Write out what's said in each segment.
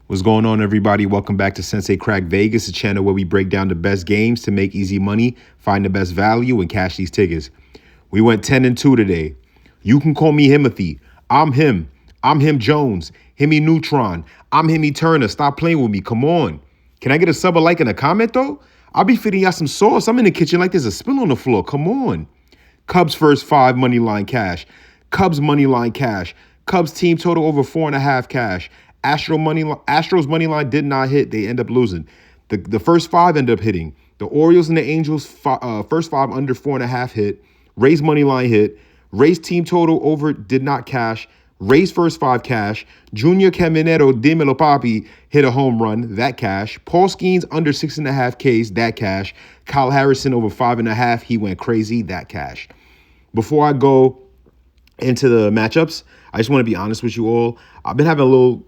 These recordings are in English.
What's going on, everybody? Welcome back to Sensei Crack Vegas, a channel where we break down the best games to make easy money, find the best value, and cash these tickets. We went 10-2 today. You can call me Himothy. I'm him. I'm him Jones. Himmy Neutron. I'm Himmy Turner. Stop playing with me. Come on. Can I get a sub, a like, and a comment, though? I'll be feeding y'all some sauce. I'm in the kitchen like there's a spill on the floor. Come on. Cubs first five, money line cash. Cubs money line cash. Cubs team total over 4.5 cash. Astros money line did not hit. They end up losing. The first five end up hitting. The Orioles and the Angels first five under 4.5 hit. Rays money line hit. Rays team total over did not cash. Rays first five cash. Junior Caminero Dímelo Papi hit a home run. That cash. Paul Skeens under 6.5 Ks. That cash. Kyle Harrison over 5.5. He went crazy. That cash. Before I go into the matchups, I just want to be honest with you all. I've been having a little,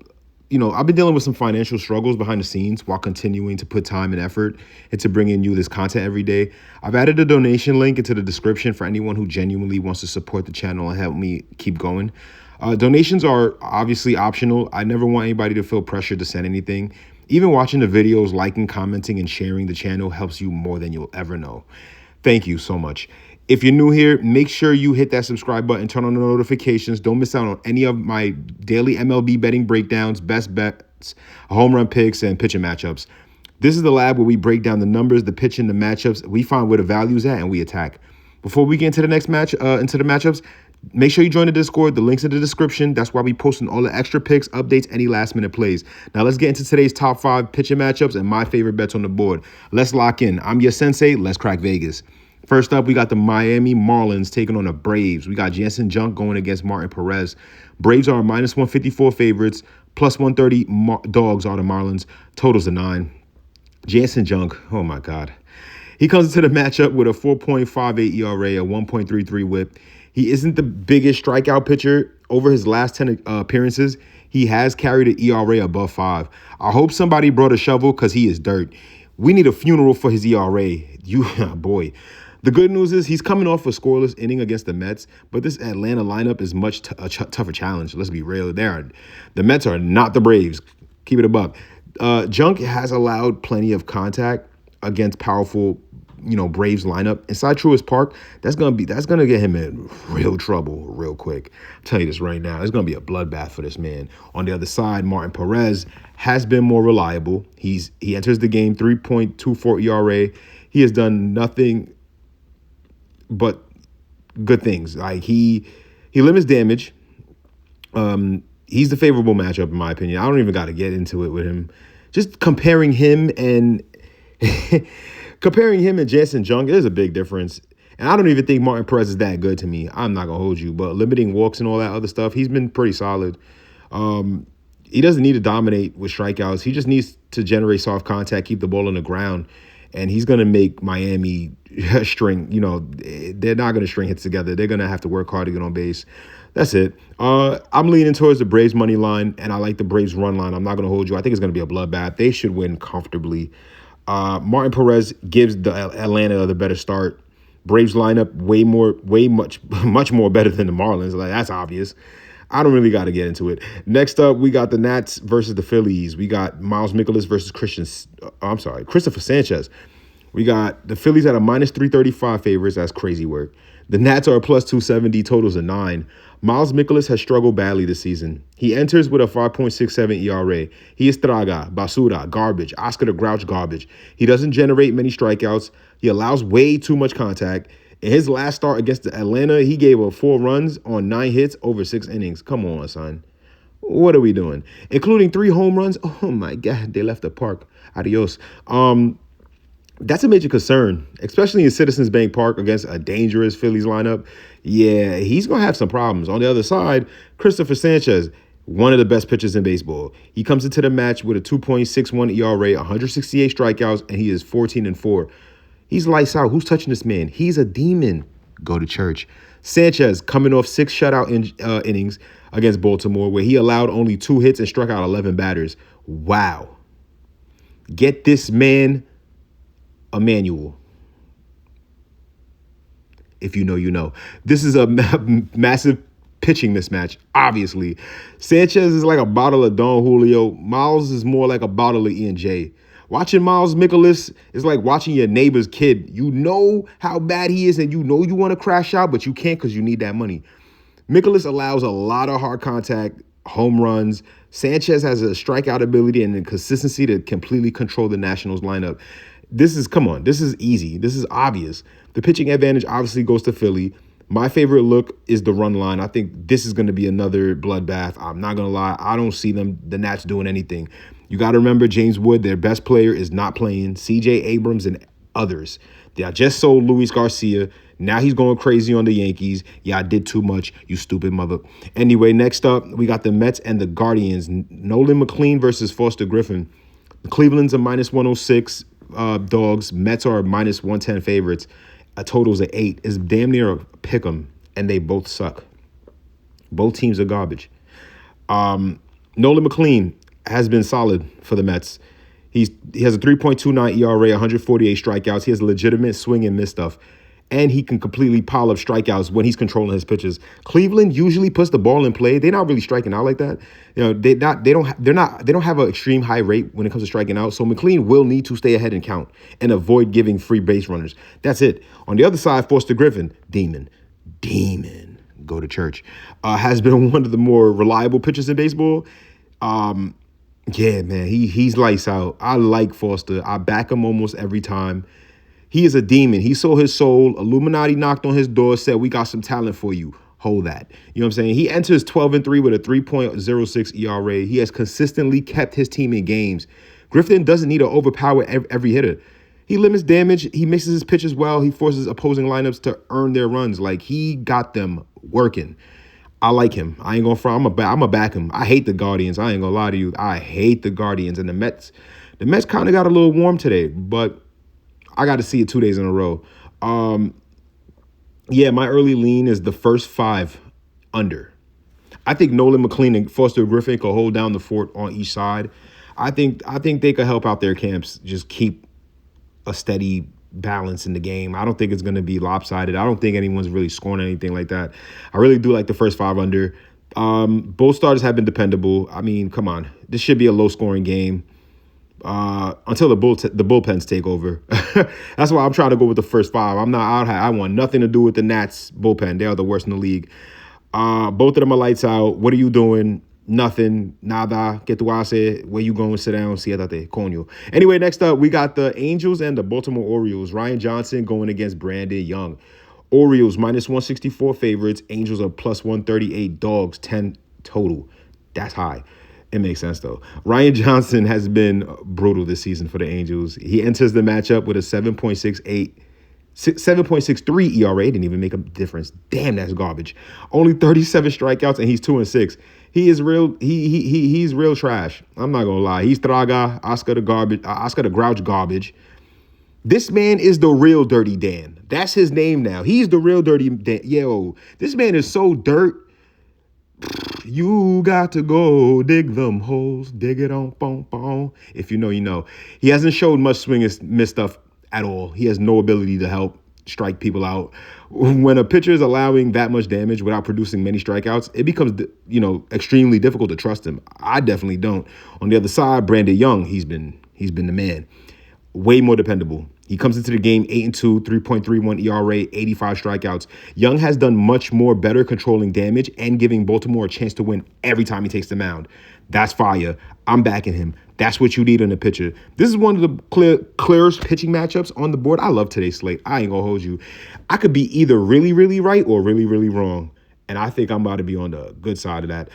I've been dealing with some financial struggles behind the scenes while continuing to put time and effort into bringing you this content every day. I've added a donation link into the description for anyone who genuinely wants to support the channel and help me keep going. Donations are obviously optional. I never want anybody to feel pressured to send anything. Even watching the videos, liking, commenting, and sharing the channel helps you more than you'll ever know. Thank you so much. If you're new here, make sure you hit that subscribe button, turn on the notifications. Don't miss out on any of my daily MLB betting breakdowns, best bets, home run picks, and pitching matchups. This is the lab where we break down the numbers, the pitching, the matchups. We find where the value's at, and we attack. Before we get into the next match, into the matchups, make sure you join the Discord. The link's in the description. That's why we posting all the extra picks, updates, any last-minute plays. Now, let's get into today's top 5 pitching matchups and my favorite bets on the board. Let's lock in. I'm your Sensei. Let's crack Vegas. First up, we got the Miami Marlins taking on the Braves. We got Jansen Junk going against Martin Perez. Braves are minus 154 favorites. Plus 130 dogs are the Marlins. Totals of 9. Jansen Junk, oh my God. He comes into the matchup with a 4.58 ERA, a 1.33 whip. He isn't the biggest strikeout pitcher. Over his last 10 appearances, he has carried an ERA above 5. I hope somebody brought a shovel because he is dirt. We need a funeral for his ERA. Boy. The good news is he's coming off a scoreless inning against the Mets, but this Atlanta lineup is much tougher challenge. Let's be real. The Mets are not the Braves. Keep it above. Junk has allowed plenty of contact against powerful, Braves lineup inside Truist Park. That's gonna get him in real trouble real quick. I'll tell you this right now. It's gonna be a bloodbath for this man. On the other side, Martin Perez has been more reliable. He enters the game 3.24 ERA. He has done nothing but good things. Like he limits damage. He's the favorable matchup in my opinion. I don't even got to get into it with him. Just comparing him and Jansen Junk is a big difference. And I don't even think Martin Perez is that good to me. I'm not gonna hold you, but limiting walks and all that other stuff, he's been pretty solid. He doesn't need to dominate with strikeouts. He just needs to generate soft contact, keep the ball on the ground. And he's going to make Miami string, they're not going to string hits together. They're going to have to work hard to get on base. That's it. I'm leaning towards the Braves money line, and I like the Braves run line. I'm not going to hold you. I think it's going to be a bloodbath. They should win comfortably. Martin Perez gives the Atlanta the better start. Braves lineup much more better than the Marlins. Like, that's obvious. I don't really got to get into it. Next up, we got the Nats versus the Phillies. We got Miles Mikolas versus Cristopher Sánchez. We got the Phillies at a minus 335 favorites. That's crazy work. The Nats are a plus 270, totals of 9. Miles Mikolas has struggled badly this season. He enters with a 5.67 ERA. He is traga, basura, garbage, Oscar the Grouch garbage. He doesn't generate many strikeouts. He allows way too much contact. In his last start against Atlanta, he gave up 4 runs on 9 hits over 6 innings. Come on, son. What are we doing? Including 3 home runs. Oh, my God. They left the park. Adios. That's a major concern, especially in Citizens Bank Park against a dangerous Phillies lineup. Yeah, he's going to have some problems. On the other side, Cristopher Sánchez, one of the best pitchers in baseball. He comes into the match with a 2.61 ERA, 168 strikeouts, and he is 14-4. He's lights out. Who's touching this man? He's a demon. Go to church. Sanchez coming off 6 shutout innings against Baltimore, where he allowed only 2 hits and struck out 11 batters. Wow. Get this man a manual. If you know, you know. This is a massive pitching mismatch, obviously. Sanchez is like a bottle of Don Julio. Miles is more like a bottle of E&J. Watching Miles Mikolas is like watching your neighbor's kid. You know how bad he is and you know you want to crash out, but you can't because you need that money. Mikolas allows a lot of hard contact, home runs. Sanchez has a strikeout ability and the consistency to completely control the Nationals lineup. This is easy. This is obvious. The pitching advantage obviously goes to Philly. My favorite look is the run line. I think this is going to be another bloodbath. I'm not going to lie. I don't see the Nats doing anything. You got to remember James Wood, their best player, is not playing. CJ Abrams and others. They just sold Luis Garcia. Now he's going crazy on the Yankees. Yeah, I did too much, you stupid mother. Anyway, next up, we got the Mets and the Guardians. Nolan McLean versus Foster Griffin. Cleveland's a minus 106 dogs. Mets are minus 110 favorites. A totals of 8. It's damn near a pick 'em, and they both suck. Both teams are garbage. Nolan McLean has been solid for the Mets. He has a 3.29 ERA, 148 strikeouts. He has legitimate swing and miss stuff. And he can completely pile up strikeouts when he's controlling his pitches. Cleveland usually puts the ball in play. They're not really striking out like that. You know, they don't have an extreme high rate when it comes to striking out. So McLean will need to stay ahead and count and avoid giving free base runners. That's it. On the other side, Foster Griffin, demon, go to church, has been one of the more reliable pitchers in baseball. Yeah, man, he's lights out. I like Foster. I back him almost every time. He is a demon. He sold his soul. Illuminati knocked on his door, said, we got some talent for you. Hold that. You know what I'm saying? He enters 12-3 with a 3.06 ERA. He has consistently kept his team in games. Griffin doesn't need to overpower every hitter. He limits damage. He mixes his pitches well. He forces opposing lineups to earn their runs. Like, he got them working. I like him. I ain't gonna front. I'm gonna back him. I hate the Guardians. I ain't gonna lie to you. I hate the Guardians. And the Mets kind of got a little warm today, but I got to see it 2 days in a row. Yeah, my early lean is the first 5 under. I think Nolan McLean and Foster Griffin could hold down the fort on each side. I think they could help out their camps just keep a steady balance in the game. I don't think it's going to be lopsided. I don't think anyone's really scoring anything like that. I really do like the first 5 under. Both starters have been dependable. I mean, come on. This should be a low-scoring game. Until the bullpens take over. That's why I'm trying to go with the first 5. I want nothing to do with the Nats bullpen. They are the worst in the league. Both of them are lights out. What are you doing? Nothing. Nada. Que tu haces? Where you going? Sit down. Siéntate. Coño. Anyway, next up, we got the Angels and the Baltimore Orioles. Ryan Johnson going against Brandon Young. Orioles minus 164 favorites. Angels are plus 138 dogs. 10 total. That's high. It makes sense, though. Ryan Johnson has been brutal this season for the Angels. He enters the matchup with a 7.63 ERA. Didn't even make a difference. Damn, that's garbage. Only 37 strikeouts, and he's 2-6. He is real. He's real trash. I'm not gonna lie. He's Traga, Oscar the Grouch garbage. This man is the real Dirty Dan. That's his name now. He's the real Dirty Dan. Yo, this man is so dirt. You got to go dig them holes, dig it on, boom, boom. If you know, you know. He hasn't showed much swing and miss stuff at all. He has no ability to help strike people out. When a pitcher is allowing that much damage without producing many strikeouts, it becomes, extremely difficult to trust him. I definitely don't. On the other side, Brandon Young, he's been the man. Way more dependable. He comes into the game 8-2, 3.31 ERA, 85 strikeouts. Young has done much more better controlling damage and giving Baltimore a chance to win every time he takes the mound. That's fire. I'm backing him. That's what you need in a pitcher. This is one of the clearest pitching matchups on the board. I love today's slate. I ain't gonna hold you. I could be either really, really right or really, really wrong. And I think I'm about to be on the good side of that.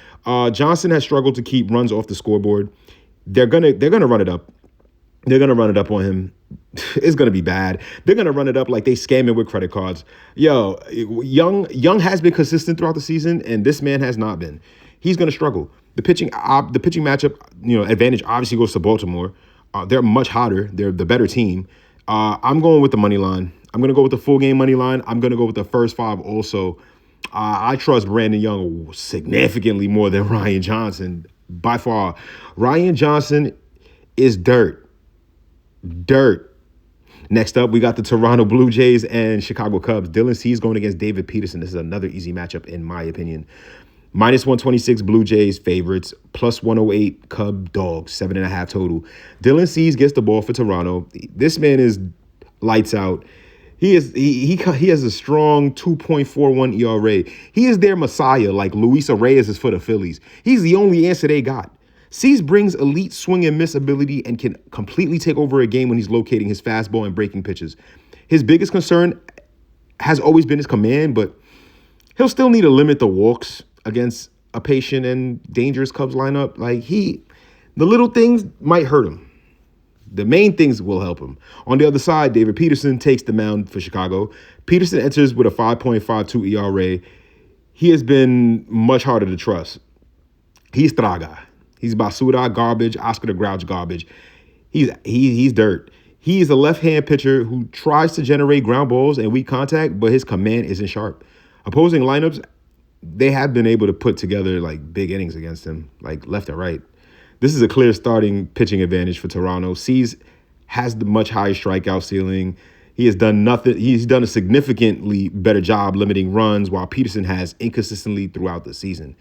Johnson has struggled to keep runs off the scoreboard. They're gonna run it up. They're going to run it up on him. It's going to be bad. They're going to run it up like they scam him with credit cards. Yo, Young has been consistent throughout the season, and this man has not been. He's going to struggle. The pitching matchup, advantage obviously goes to Baltimore. They're much hotter. They're the better team. I'm going with the money line. I'm going to go with the full game money line. I'm going to go with the first 5 also. I trust Brandon Young significantly more than Ryan Johnson by far. Ryan Johnson is dirt. Next up, we got the Toronto Blue Jays and Chicago Cubs. Dylan Cease going against David Peterson. This is another easy matchup in my opinion. Minus 126 Blue Jays favorites, plus 108 Cub Dogs, 7.5 total. Dylan Cease gets the ball for Toronto. This man is lights out. He has a strong 2.41 ERA. He is their messiah, like Luis Reyes is for the Phillies. He's the only answer they got. Cease brings elite swing and miss ability and can completely take over a game when he's locating his fastball and breaking pitches. His biggest concern has always been his command, but he'll still need to limit the walks against a patient and dangerous Cubs lineup. The little things might hurt him. The main things will help him. On the other side, David Peterson takes the mound for Chicago. Peterson enters with a 5.52 ERA. He has been much harder to trust. He's Traga. He's basura, garbage, Oscar the Grouch garbage. He's dirt. He is a left-hand pitcher who tries to generate ground balls and weak contact, but his command isn't sharp. Opposing lineups, they have been able to put together big innings against him, left and right. This is a clear starting pitching advantage for Toronto. Cease has the much higher strikeout ceiling. He has done nothing. He's done a significantly better job limiting runs, while Peterson has inconsistently throughout the season.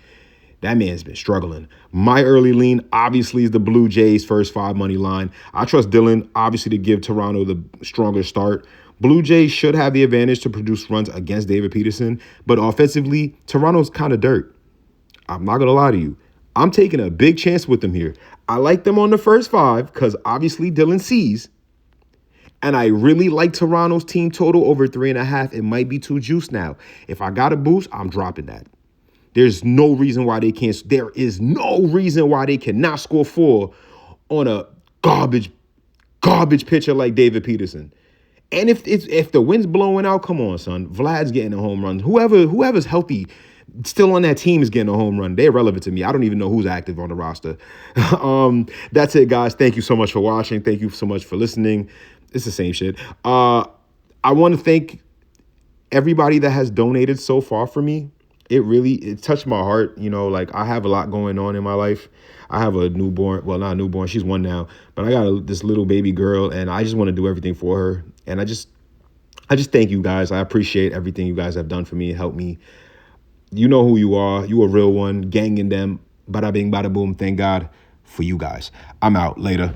That man's been struggling. My early lean, obviously, is the Blue Jays first 5 money line. I trust Dylan, obviously, to give Toronto the stronger start. Blue Jays should have the advantage to produce runs against David Peterson, but offensively, Toronto's kind of dirt. I'm not going to lie to you. I'm taking a big chance with them here. I like them on the first 5 because obviously Dylan Cease. And I really like Toronto's team total over 3.5. It might be too juiced now. If I got a boost, I'm dropping that. There's no reason why they can't. There is no reason why they cannot score 4 on a garbage pitcher like David Peterson. And if the wind's blowing out, come on, son. Vlad's getting a home run. Whoever's healthy still on that team is getting a home run. They're relevant to me. I don't even know who's active on the roster. That's it, guys. Thank you so much for watching. Thank you so much for listening. It's the same shit. I want to thank everybody that has donated so far for me. It touched my heart. I have a lot going on in my life. I have a newborn. Well, not a newborn. She's 1 now. But I got this little baby girl, and I just want to do everything for her. And I just thank you guys. I appreciate everything you guys have done for me, help me. You know who you are. You a real one. Gang in them. Bada bing, bada boom. Thank God for you guys. I'm out. Later.